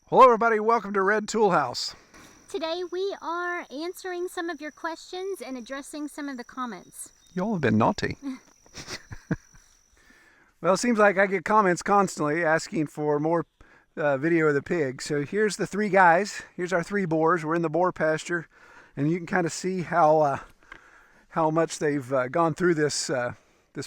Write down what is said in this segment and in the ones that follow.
Hello everybody, welcome to Red Tool House. Today we are answering some of your questions and addressing some of the comments. Y'all have been naughty. Well, it seems like I get comments constantly asking for more video of the pigs. So here's the three guys. Here's our three boars. We're in the boar pasture, and you can kind of see how much they've gone through this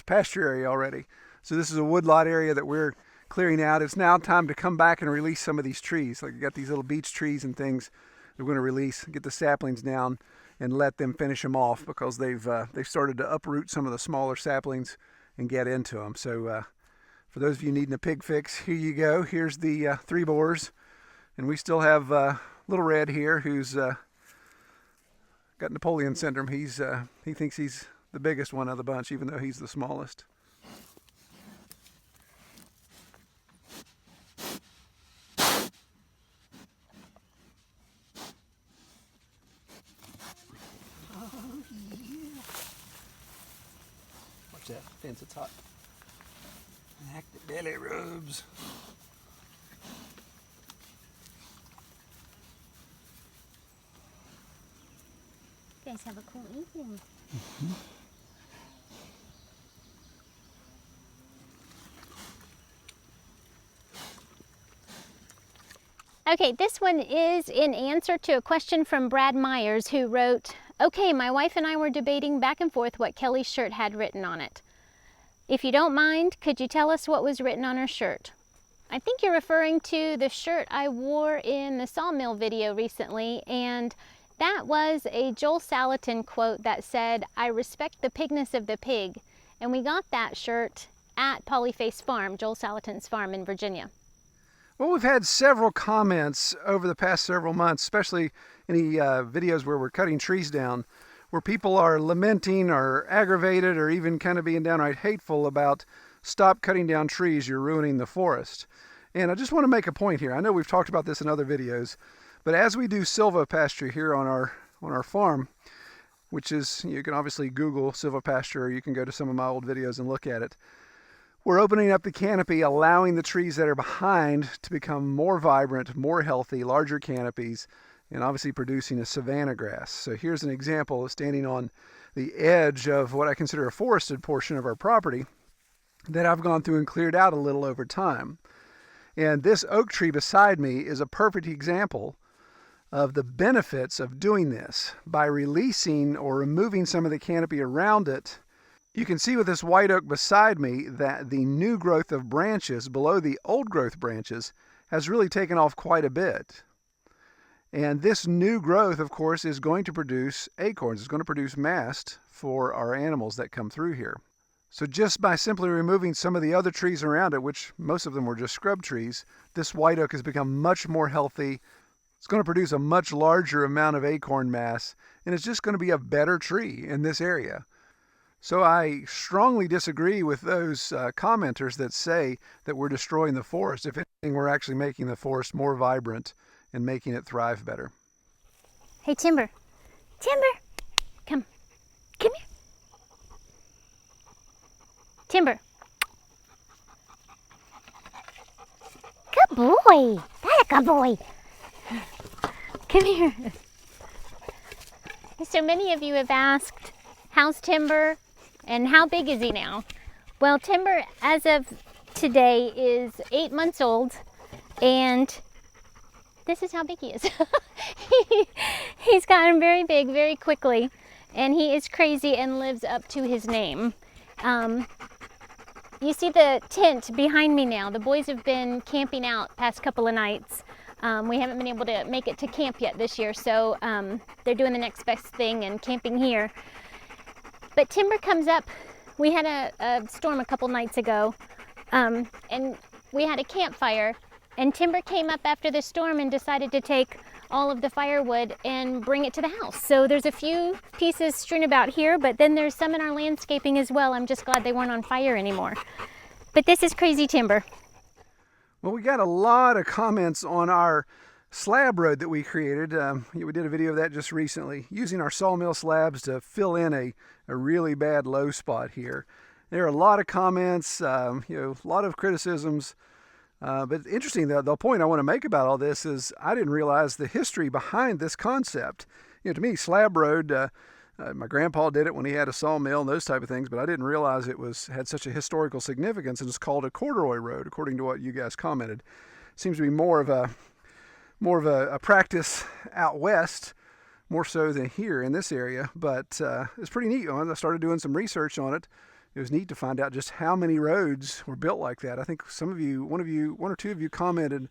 pasture area already. So this is a woodlot area that we're clearing out. It's now time to come back and release some of these trees. Like we got these little beech trees and things that we're going to release, get the saplings down and let them finish them off, because they've started to uproot some of the smaller saplings and get into them. So for those of you needing a pig fix, here you go. Here's the three boars, and we still have little Red here, who's got Napoleon syndrome. He thinks he's the biggest one of the bunch, even though he's the smallest. Watch that fence, it's hot. Hack the belly rubs. You guys have a cool evening. Okay, this one is in answer to a question from Brad Myers, who wrote, "Okay, my wife and I were debating back and forth what Kelly's shirt had written on it. If you don't mind, could you tell us what was written on her shirt?" I think you're referring to the shirt I wore in the sawmill video recently, and that was a Joel Salatin quote that said, "I respect the pigness of the pig." And we got that shirt at Polyface Farm, Joel Salatin's farm in Virginia. Well, we've had several comments over the past several months, especially any videos where we're cutting trees down, where people are lamenting or aggravated or even kind of being downright hateful about stop cutting down trees, you're ruining the forest. And I just want to make a point here. I know we've talked about this in other videos, but as we do silvopasture here on our farm, which is, you can obviously Google silvopasture, or you can go to some of my old videos and look at it. We're opening up the canopy, allowing the trees that are behind to become more vibrant, more healthy, larger canopies, and obviously producing a savanna grass. So here's an example of standing on the edge of what I consider a forested portion of our property that I've gone through and cleared out a little over time. And this oak tree beside me is a perfect example of the benefits of doing this. By releasing or removing some of the canopy around it, you can see with this white oak beside me that the new growth of branches below the old growth branches has really taken off quite a bit. And this new growth, of course, is going to produce acorns. It's going to produce mast for our animals that come through here. So just by simply removing some of the other trees around it, which most of them were just scrub trees, this white oak has become much more healthy. It's going to produce a much larger amount of acorn mass, and it's just going to be a better tree in this area. So I strongly disagree with those commenters that say that we're destroying the forest. If anything, we're actually making the forest more vibrant and making it thrive better. Hey, Timber. Timber! Come here. Timber. Good boy. That's a good boy. Come here. So many of you have asked, how's Timber and how big is he now? Well, Timber, as of today, is 8 months old, and this is how big he is. He's gotten very big very quickly, and he is crazy and lives up to his name. You see the tent behind me now. The boys have been camping out past couple of nights. We haven't been able to make it to camp yet this year, so they're doing the next best thing and camping here. But Timber comes up. We had a storm a couple nights ago, and we had a campfire, and Timber came up after the storm and decided to take all of the firewood and bring it to the house. So there's a few pieces strewn about here, but then there's some in our landscaping as well. I'm just glad they weren't on fire anymore. But this is crazy Timber. Well, we got a lot of comments on our slab road that we created. We did a video of that just recently, using our sawmill slabs to fill in a really bad low spot here. There are a lot of comments, a lot of criticisms But interesting, the point I want to make about all this is I didn't realize the history behind this concept. To me, Slab Road, my grandpa did it when he had a sawmill and those type of things, but I didn't realize it had such a historical significance, and it's called a corduroy road, according to what you guys commented. Seems to be more of a practice out west, more so than here in this area, but it's pretty neat. I started doing some research on it. It was neat to find out just how many roads were built like that. I think one or two of you commented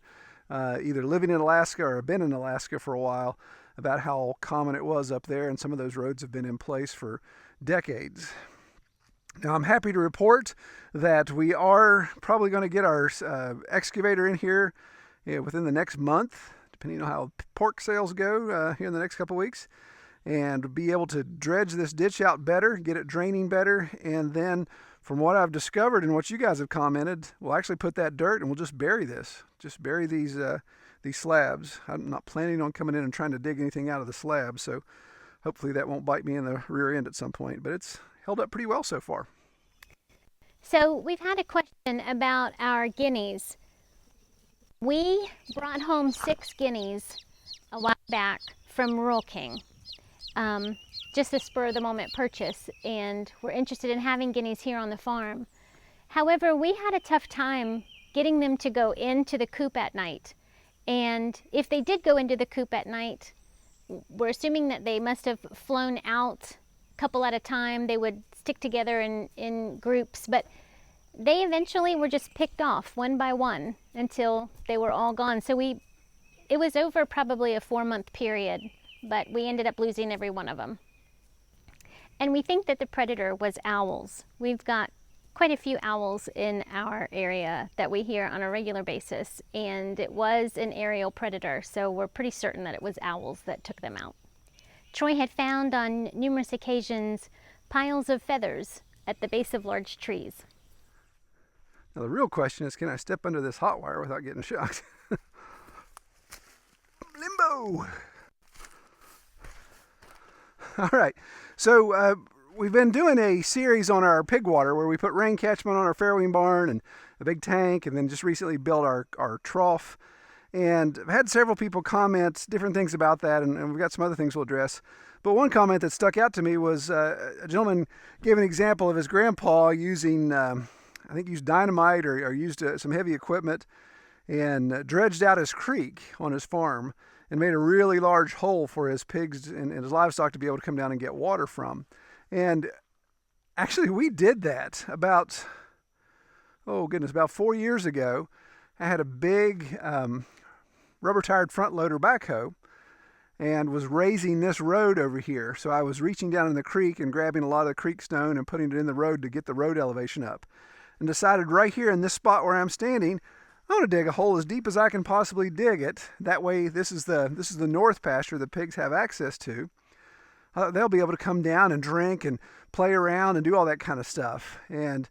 either living in Alaska or been in Alaska for a while about how common it was up there, and some of those roads have been in place for decades. Now, I'm happy to report that we are probably going to get our excavator in here within the next month, depending on how pork sales go here in the next couple weeks, and be able to dredge this ditch out better, get it draining better, and then from what I've discovered and what you guys have commented, we'll actually put that dirt and we'll just bury this. Just bury these slabs. I'm not planning on coming in and trying to dig anything out of the slab, so hopefully that won't bite me in the rear end at some point, but it's held up pretty well so far. So we've had a question about our guineas. We brought home 6 guineas a while back from Rural King. Just a spur of the moment purchase, and we're interested in having guineas here on the farm. However, we had a tough time getting them to go into the coop at night. And if they did go into the coop at night, we're assuming that they must have flown out a couple at a time. They would stick together in groups, but they eventually were just picked off one by one until they were all gone. So it was over probably a 4-month period, but we ended up losing every one of them. And we think that the predator was owls. We've got quite a few owls in our area that we hear on a regular basis, and it was an aerial predator, so we're pretty certain that it was owls that took them out. Troy had found on numerous occasions piles of feathers at the base of large trees. Now the real question is, can I step under this hot wire without getting shocked? Limbo! All right, so we've been doing a series on our pig water where we put rain catchment on our farrowing barn and a big tank, and then just recently built our trough. And I've had several people comment different things about that, and we've got some other things we'll address. But one comment that stuck out to me was a gentleman gave an example of his grandpa using, I think used dynamite or used some heavy equipment and dredged out his creek on his farm and made a really large hole for his pigs and his livestock to be able to come down and get water from. And actually we did that about 4 years ago. I had a big rubber-tired front-loader backhoe and was raising this road over here. So I was reaching down in the creek and grabbing a lot of the creek stone and putting it in the road to get the road elevation up. And decided right here in this spot where I'm standing, I want to dig a hole as deep as I can possibly dig it. That way, this is the north pasture the pigs have access to. They'll be able to come down and drink and play around and do all that kind of stuff. And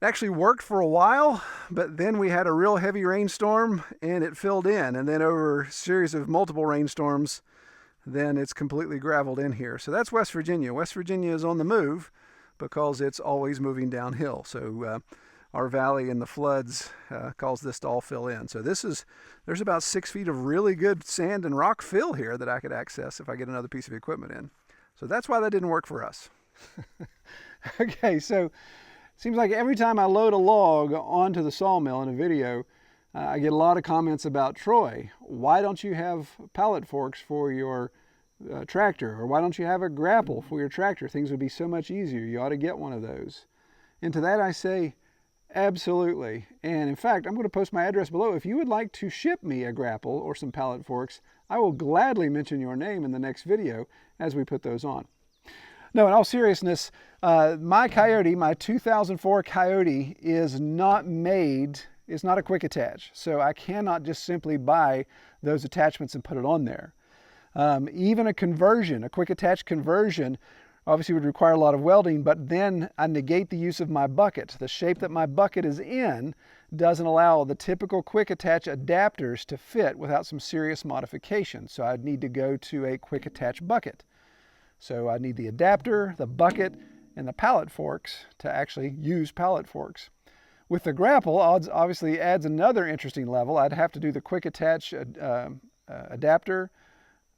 it actually worked for a while, but then we had a real heavy rainstorm and it filled in. And then over a series of multiple rainstorms, then it's completely graveled in here. So that's West Virginia. West Virginia is on the move because it's always moving downhill. So our valley and the floods cause this to all fill in. So there's about 6 feet of really good sand and rock fill here that I could access if I get another piece of equipment in. So that's why that didn't work for us. Okay, so seems like every time I load a log onto the sawmill in a video, I get a lot of comments about, Troy, why don't you have pallet forks for your tractor? Or why don't you have a grapple for your tractor? Things would be so much easier. You ought to get one of those. And to that I say, absolutely. And in fact, I'm going to post my address below. If you would like to ship me a grapple or some pallet forks, I will gladly mention your name in the next video as we put those on. No, in all seriousness, my Coyote, my 2004 Coyote is not a quick attach. So I cannot just simply buy those attachments and put it on there. Even a quick attach conversion, obviously would require a lot of welding, but then I negate the use of my bucket. The shape that my bucket is in doesn't allow the typical quick attach adapters to fit without some serious modification. So I'd need to go to a quick attach bucket. So I need the adapter, the bucket, and the pallet forks to actually use pallet forks. With the Grapple, obviously adds another interesting level. I'd have to do the quick attach adapter,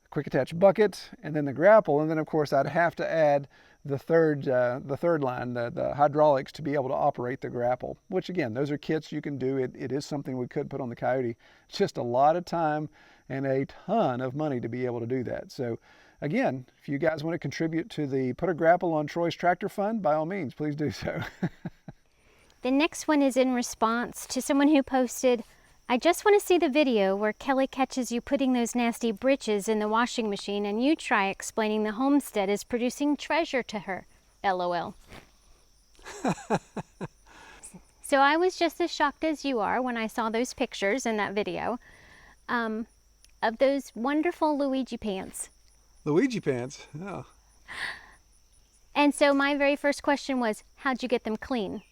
quick attach bucket, and then the Grapple, and then of course I'd have to add the third line, the hydraulics, to be able to operate the Grapple, which again, those are kits you can do. It is something we could put on the Coyote. It's just a lot of time and a ton of money to be able to do that. So again, if you guys want to contribute to the Put a Grapple on Troy's Tractor Fund, by all means, please do so. The next one is in response to someone who posted, I just want to see the video where Kelly catches you putting those nasty britches in the washing machine and you try explaining the Homestead is producing treasure to her. LOL. So I was just as shocked as you are when I saw those pictures in that video of those wonderful Luigi Pants. Luigi Pants? Oh. And so my very first question was, how'd you get them clean?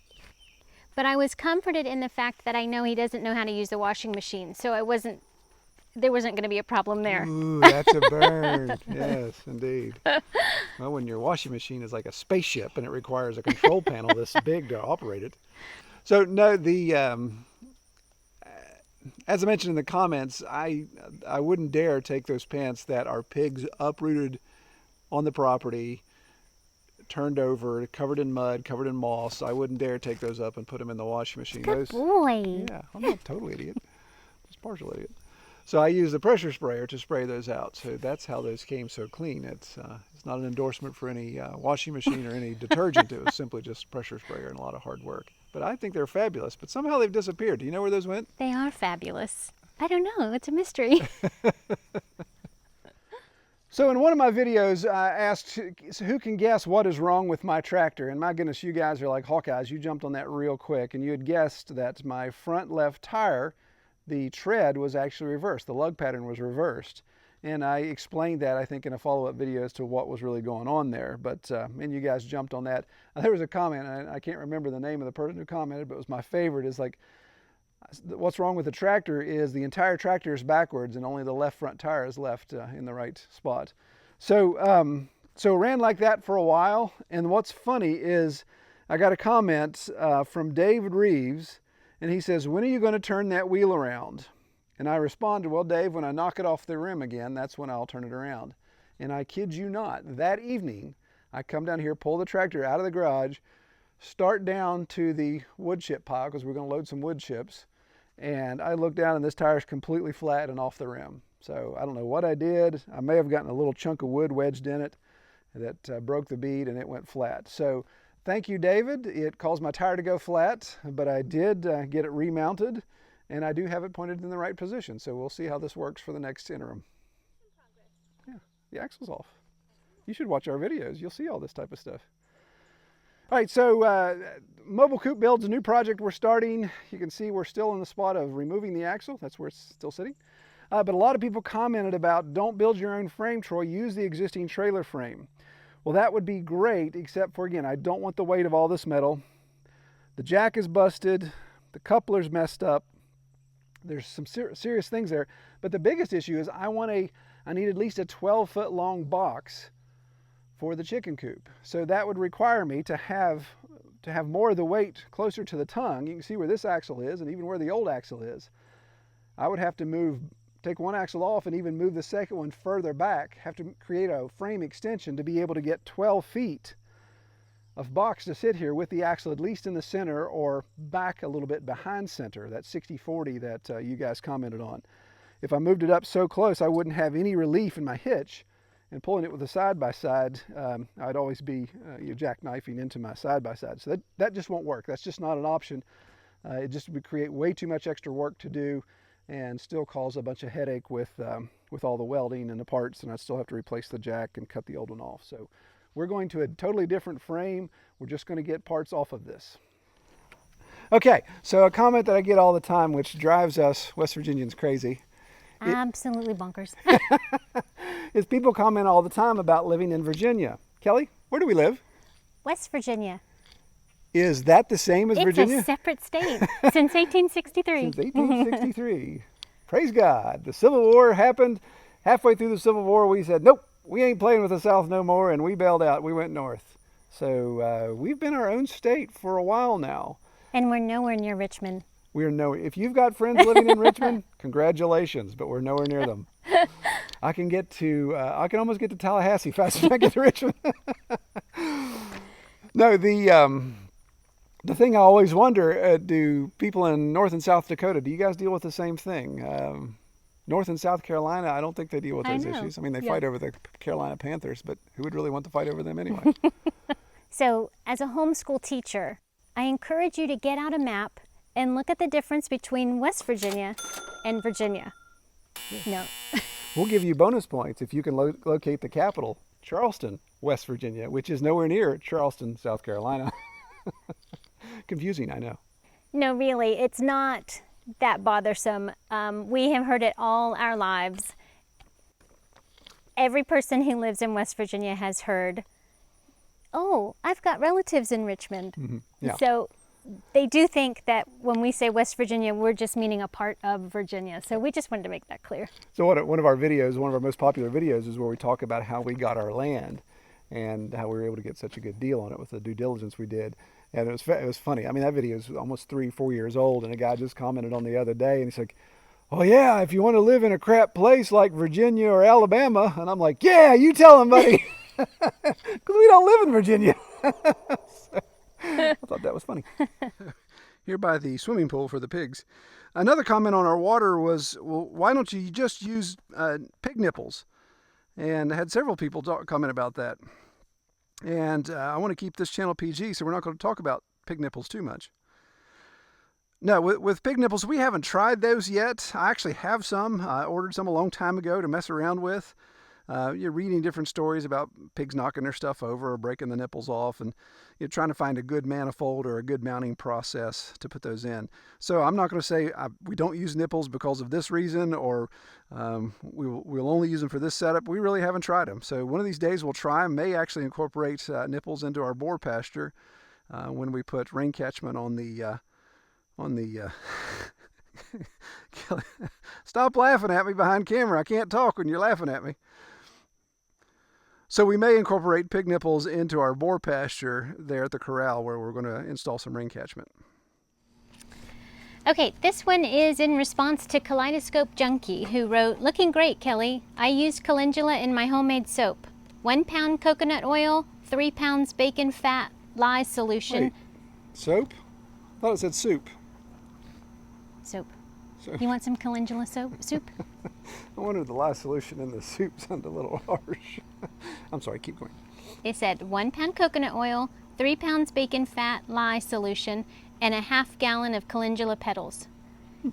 But I was comforted in the fact that I know he doesn't know how to use the washing machine, so there wasn't going to be a problem there. Ooh, that's a burn. Yes, indeed. Well, when your washing machine is like a spaceship and it requires a control panel this big to operate it. So no, as I mentioned in the comments, I wouldn't dare take those pants that are pigs uprooted on the property, turned over, covered in mud, covered in moss. I wouldn't dare take those up and put them in the washing machine. Good boy. Yeah, I'm not a total idiot, just partial idiot. So I use the pressure sprayer to spray those out. So that's how those came so clean. It's not an endorsement for any washing machine or any detergent. It was simply just pressure sprayer and a lot of hard work. But I think they're fabulous. But somehow they've disappeared. Do you know where those went? They are fabulous. I don't know. It's a mystery. So in one of my videos, I asked who can guess what is wrong with my tractor. And my goodness, you guys are like Hawkeyes. You jumped on that real quick. And you had guessed that my front left tire, the tread was actually reversed. The lug pattern was reversed. And I explained that, I think, in a follow-up video as to what was really going on there. But, and you guys jumped on that. There was a comment, and I can't remember the name of the person who commented, but it was my favorite. Is like, what's wrong with the tractor is the entire tractor is backwards and only the left front tire is left in the right spot. So, so ran like that for a while. And what's funny is I got a comment from David Reeves, and he says, when are you going to turn that wheel around? And I responded, well, Dave, when I knock it off the rim again, that's when I'll turn it around. And I kid you not, that evening, I come down here, pull the tractor out of the garage, start down to the wood chip pile, because we're going to load some wood chips. And I look down and this tire's completely flat and off the rim. So I don't know what I did. I may have gotten a little chunk of wood wedged in it that broke the bead and it went flat. So thank you, David. It caused my tire to go flat, but I did get it remounted. And I do have it pointed in the right position, so we'll see how this works for the next interim. Yeah, the axle's off. You should watch our videos. You'll see all this type of stuff. All right, so mobile coop build's a new project we're starting. You can see we're still in the spot of removing the axle. That's where it's still sitting. But a lot of people commented about, don't build your own frame, Troy. Use the existing trailer frame. Well, that would be great, except for, again, I don't want the weight of all this metal. The jack is busted. The coupler's messed up. There's some serious things there, but the biggest issue is I need at least a 12-foot long box for the chicken coop. So that would require me to have more of the weight closer to the tongue. You can see where this axle is and even where the old axle is. I would have to take one axle off and even move the second one further back, have to create a frame extension to be able to get 12 feet of box to sit here with the axle at least in the center or back a little bit behind center, that 60-40 that you guys commented on. If I moved it up so close, I wouldn't have any relief in my hitch, and pulling it with a side-by-side, I'd always be jackknifing into my side-by-side. So that just won't work. That's just not an option. It just would create way too much extra work to do and still cause a bunch of headache with all the welding and the parts, and I'd still have to replace the jack and cut the old one off. So we're going to a totally different frame. We're just going to get parts off of this. Okay, so a comment that I get all the time, which drives us West Virginians crazy. Absolutely bonkers. Is people comment all the time about living in Virginia. Kelly, where do we live? West Virginia. Is that the same as Virginia? It's a separate state since 1863. Since 1863. Praise God. The Civil War happened. Halfway through the Civil War, we said, nope, we ain't playing with the South no more, and we bailed out. We went north. So we've been our own state for a while now. And we're nowhere near Richmond. We are nowhere. If you've got friends living in Richmond, congratulations, but we're nowhere near them. I can almost get to Tallahassee faster than I get to Richmond. No, the thing I always wonder, do people in North and South Dakota, do you guys deal with the same thing? North and South Carolina, I don't think they deal with those issues. I mean, they fight over the Carolina Panthers, but who would really want to fight over them anyway? So, as a homeschool teacher, I encourage you to get out a map and look at the difference between West Virginia and Virginia. No. We'll give you bonus points if you can locate the capital, Charleston, West Virginia, which is nowhere near Charleston, South Carolina. Confusing, I know. No, really, it's not that bothersome. We have heard it all our lives. Every person who lives in West Virginia has heard, oh, I've got relatives in Richmond. Mm-hmm. Yeah. So they do think that when we say West Virginia, we're just meaning a part of Virginia. So we just wanted to make that clear. So one of our most popular videos is where we talk about how we got our land and how we were able to get such a good deal on it with the due diligence we did. And it was funny. I mean, that video is almost 3-4 years old, and a guy just commented on the other day, and he's like, oh yeah, if you want to live in a crap place like Virginia or Alabama. And I'm like, yeah, you tell him, buddy. Because we don't live in Virginia. So, I thought that was funny. Here by the swimming pool for the pigs. Another comment on our water was, well, why don't you just use pig nipples? And I had several people comment about that. And I want to keep this channel PG, so we're not going to talk about pig nipples too much. No, with pig nipples, we haven't tried those yet. I actually have some. I ordered some a long time ago to mess around with. You're reading different stories about pigs knocking their stuff over or breaking the nipples off, and you're trying to find a good manifold or a good mounting process to put those in. So I'm not going to say we don't use nipples because of this reason, or we'll only use them for this setup. We really haven't tried them. So one of these days we'll try. May actually incorporate nipples into our boar pasture when we put rain catchment on the Stop laughing at me behind camera. I can't talk when you're laughing at me. So we may incorporate pig nipples into our boar pasture there at the corral where we're going to install some rain catchment. Okay, this one is in response to Kaleidoscope Junkie, who wrote, looking great, Kelly. I used calendula in my homemade soap. 1 pound coconut oil, 3 pounds bacon fat, lye solution. Wait, soap? I thought it said soup. Soap. You want some calendula soup? I wondered the lye solution in the soup sounded a little harsh. I'm sorry, keep going. It said 1 pound coconut oil, 3 pounds bacon fat, lye solution, and a ½ gallon of calendula petals.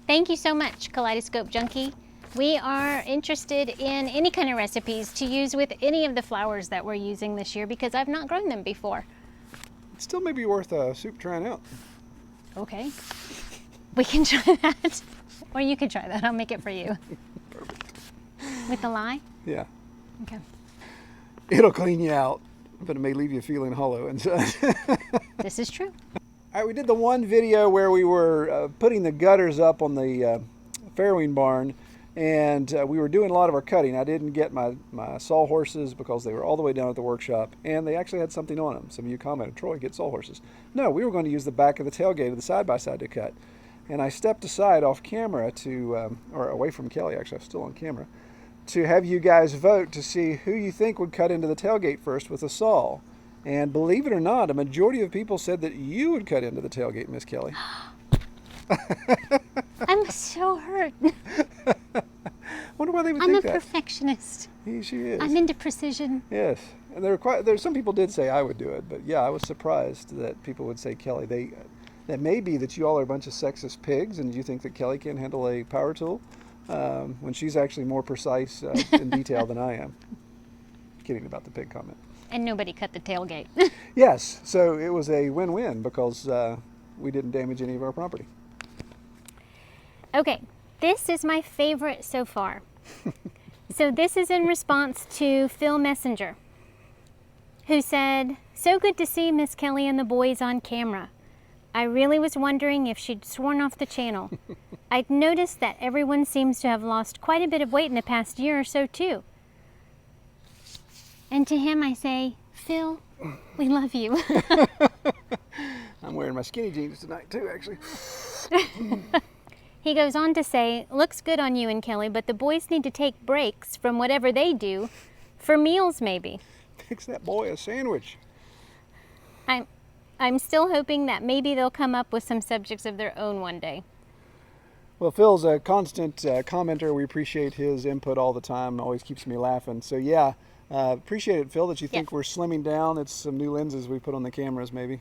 Thank you so much, Kaleidoscope Junkie. We are interested in any kind of recipes to use with any of the flowers that we're using this year because I've not grown them before. It still may be worth a soup trying out. Okay. We can try that. Or you can try that. I'll make it for you. Perfect. With the lye? Yeah. Okay. It'll clean you out, but it may leave you feeling hollow inside. This is true. All right, we did the one video where we were putting the gutters up on the farrowing barn, and we were doing a lot of our cutting. I didn't get my sawhorses because they were all the way down at the workshop, and they actually had something on them. Some of you commented, Troy, get sawhorses. No, we were going to use the back of the tailgate of the side-by-side to cut. And I stepped aside off camera or away from Kelly, actually, I'm still on camera, to have you guys vote to see who you think would cut into the tailgate first with a saw. And believe it or not, a majority of people said that you would cut into the tailgate, Miss Kelly. I'm so hurt. Wonder why they would I'm think a that. perfectionist. She is. I'm into precision. Yes. And there's some people did say I would do it, but yeah, I was surprised that people would say Kelly. That may be that you all are a bunch of sexist pigs and you think that Kelly can handle a power tool when she's actually more precise in detail than I am. Kidding about the pig comment. And nobody cut the tailgate. Yes, so it was a win-win because we didn't damage any of our property. Okay, this is my favorite so far. So this is in response to Phil Messenger, who said, so good to see Miss Kelly and the boys on camera. I really was wondering if she'd sworn off the channel. I'd noticed that everyone seems to have lost quite a bit of weight in the past year or so too. And to him I say, Phil, we love you. I'm wearing my skinny jeans tonight too, actually. He goes on to say, looks good on you and Kelly, but the boys need to take breaks from whatever they do for meals maybe. Fix that boy a sandwich. I'm still hoping that maybe they'll come up with some subjects of their own one day. Well, Phil's a constant commenter. We appreciate his input all the time. Always keeps me laughing. So yeah, appreciate it, Phil, that you think we're slimming down. It's some new lenses we put on the cameras, maybe.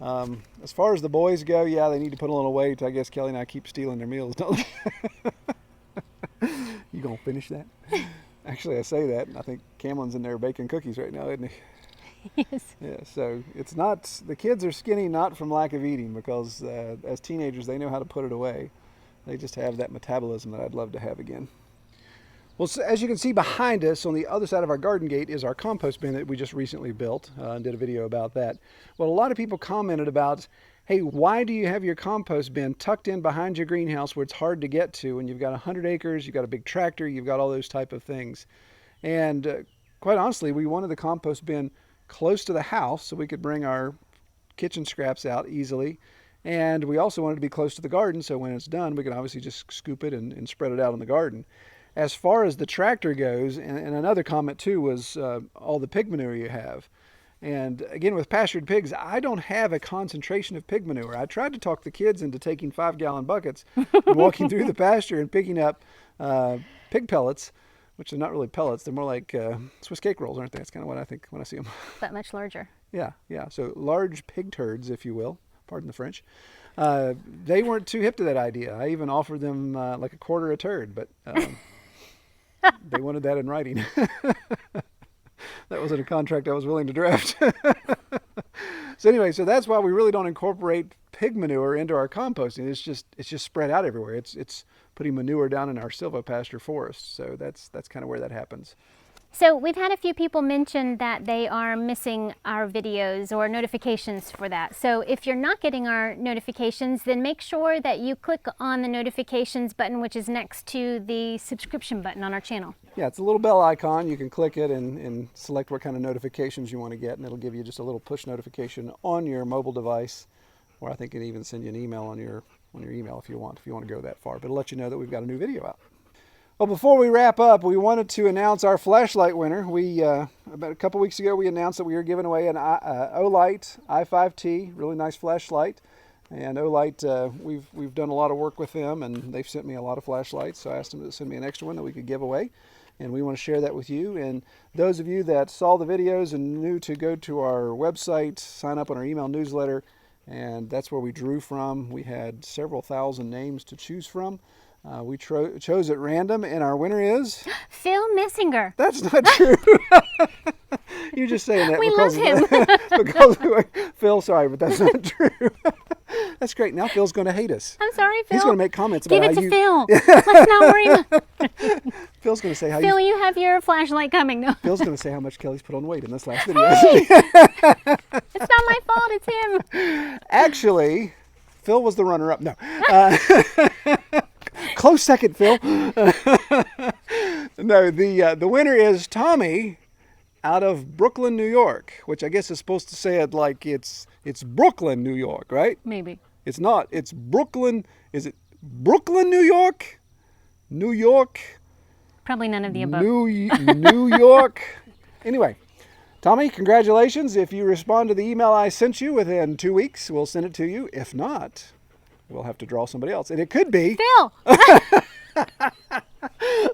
As far as the boys go, yeah, they need to put a little weight. I guess Kelly and I keep stealing their meals, don't we? You gonna finish that? Actually, I say that, and I think Cameron's in there baking cookies right now, isn't he? Yes. Yeah, so it's not, the kids are skinny not from lack of eating, because as teenagers they know how to put it away. They just have that metabolism that I'd love to have again. Well, so as you can see behind us on the other side of our garden gate is our compost bin that we just recently built and did a video about that. Well, a lot of people commented about, hey, why do you have your compost bin tucked in behind your greenhouse where it's hard to get to, and you've got 100 acres, you've got a big tractor, you've got all those type of things. And quite honestly, we wanted the compost bin close to the house so we could bring our kitchen scraps out easily. And we also wanted to be close to the garden, so when it's done, we can obviously just scoop it and spread it out in the garden. As far as the tractor goes, and another comment too was all the pig manure you have. And again, with pastured pigs, I don't have a concentration of pig manure. I tried to talk the kids into taking 5-gallon buckets and walking through the pasture and picking up pig pellets, which are not really pellets. They're more like Swiss cake rolls, aren't they? That's kind of what I think when I see them. But much larger. Yeah. So large pig turds, if you will. Pardon the French. They weren't too hip to that idea. I even offered them like a quarter a turd, but they wanted that in writing. That wasn't a contract I was willing to draft. So anyway, so that's why we really don't incorporate pig manure into our composting. It's just spread out everywhere. It's putting manure down in our silvopasture forest. So that's kind of where that happens. So we've had a few people mention that they are missing our videos or notifications for that. So if you're not getting our notifications, then make sure that you click on the notifications button, which is next to the subscription button on our channel. Yeah, it's a little bell icon. You can click it and select what kind of notifications you want to get, and it'll give you just a little push notification on your mobile device, or I think it even send you an email on your email if you want to go that far. But it'll let you know that we've got a new video out. Well, before we wrap up, we wanted to announce our flashlight winner. We about a couple weeks ago we announced that we were giving away an Olight i5T, really nice flashlight. And Olight, we've done a lot of work with them, and they've sent me a lot of flashlights. So I asked them to send me an extra one that we could give away, and we want to share that with you. And those of you that saw the videos and knew to go to our website, sign up on our email newsletter, and that's where we drew from. We had several thousand names to choose from. We chose at random, and our winner is Phil Messinger. That's not true. You're just saying that We because love him. because Phil, sorry, but that's not true. That's great. Now Phil's going to hate us. I'm sorry, Phil. He's going to make comments about Give it how to you. Phil. Let's not worry about Phil's going to say how Phil, you. you have your flashlight coming. No, Phil's going to say how much Kelly's put on weight in this last video. it's not my fault. It's him. Actually, Phil was the runner-up. No. Close second, Phil. No, the winner is Tommy out of Brooklyn, New York, which I guess is supposed to say it like it's Brooklyn, New York, right? Maybe. It's not. It's Brooklyn. Is it Brooklyn, New York? New York? Probably none of the above. New York? Anyway, Tommy, congratulations. If you respond to the email I sent you within 2 weeks, we'll send it to you. If not, we'll have to draw somebody else. And it could be Phil.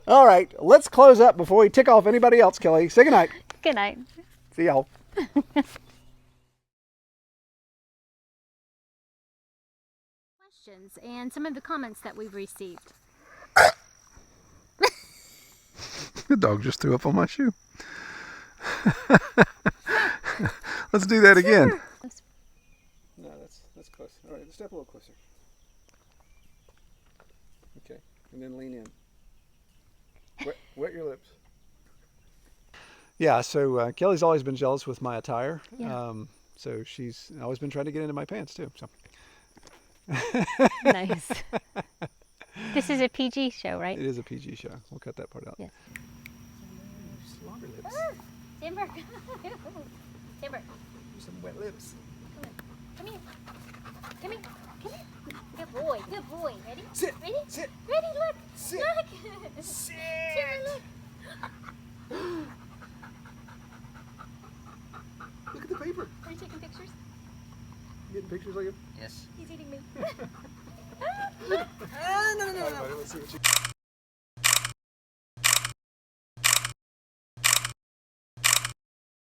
All right, let's close up before we tick off anybody else, Kelly. Say goodnight. Good night. See y'all. Questions and some of the comments that we've received. The dog just threw up on my shoe. Let's do that again. No, that's close. All right, step a little closer. Okay, and then lean in. Wet your lips. Yeah, so Kelly's always been jealous with my attire. Yeah. So she's always been trying to get into my pants too. So. Nice. This is a PG show, right? It is a PG show. We'll cut that part out. Yes. Slobber lips. Timber. Timber. Some wet lips. Come here. Come here. Come here. Good boy. Good boy. Ready? Sit. Ready? Sit. Ready? Look. Sit. Look. Sit. Timmy, look. Look at the paper. Are you taking pictures? You getting pictures like him? Yes. He's eating me. No. Let's see what you